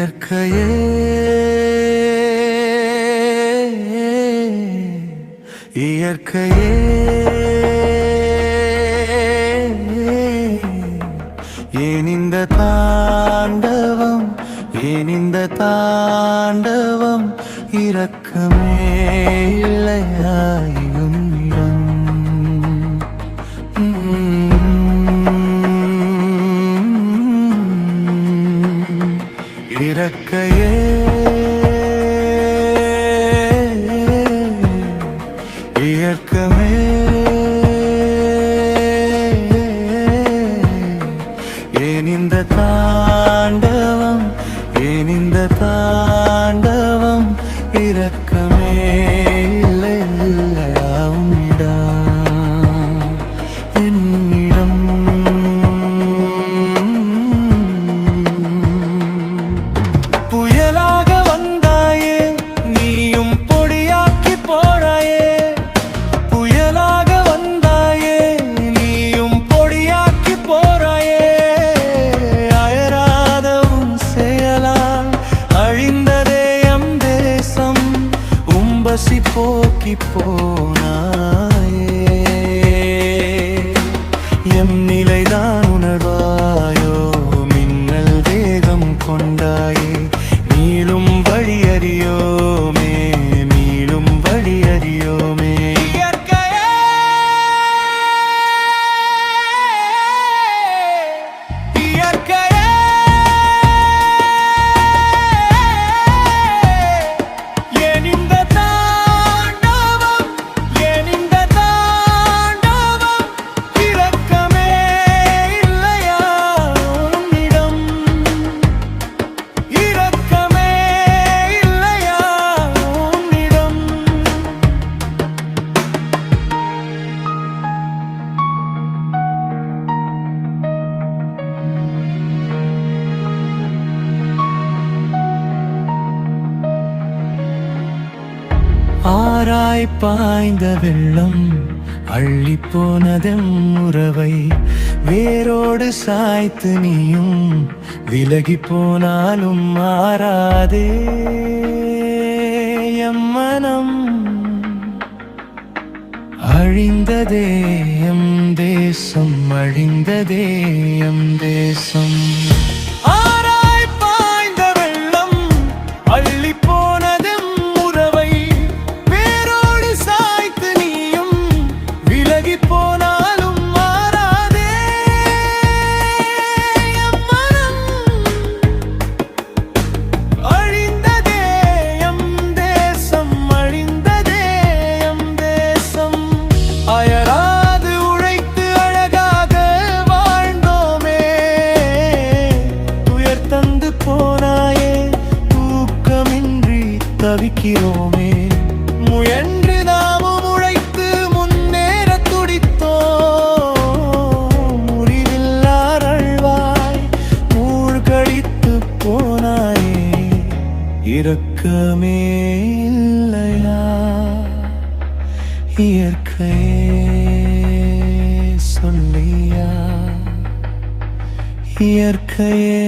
இயற்கையே இயற்கையே ஏன் இந்த தாண்டவம், ஏன் இந்த தாண்டவம், இரக்கமே இல்லையாயும் இறக்கையே இயற்கமே ஏன் இந்த தாண்டவம், ஏன் இந்த தாண்டவம், இரக்கமே இல்லை இல்லையாவும் என்னிடம் புயலாக வந்தாயே, நீயும் பொடியாக்கி போறாயே. புயலாக வந்தாயே, நீயும் பொடியாக்கி போறாயே. அயராதவும் செயலால் அழிந்ததே எம் தேசம், உம்பசி போக்கி போனாயே. எம் நிலைதான் உணர்வாயோ, மின்னல் வேகம் கொண்டாயே. மீளும் வழி அறியோமே, மீளும் வழி அறியோமே. இயற்கையே இயற்கையே ஏன் இந்த தாண்டவம், ஏன் இந்த தாண்டவம், இரக்கமே இல்லையா உன்னிடம், இரக்கமே இல்லையா உன்னிடம். ஆராய் பாய்ந்த வெள்ளம் அள்ளி போனதெம் உறவை, வேரோடு சாய்த்து நீயும் விலகி போனாலும் மாறாதே எம் மனம். அழிந்ததே எம் தேசம், அழிந்ததே எம் தேசம். ஆராய் பாய்ந்த வெள்ளம் அள்ளி போனதெம் உறவை, வேரோடு சாய்த்து நீயும் விலகி போனாலும் மாறாதே எம் மனம். அழிந்ததே எம் தேசம், அழிந்ததே எம் தேசம். அயராது உழைத்து அழகாக வாழ்ந்தோமே, துயர் தந்து போனாயே, தூக்கமின்றி தவிக்கிறோமே. முயன்று நாமும் உழைத்து முன்னேற துடித்தோம், முறிவில்லார் அழ்வாய் மூழ்கடித்து போனாயே. இரக்கமே இல்லையா இயற்கையே சொல்லியா, இயற்கையே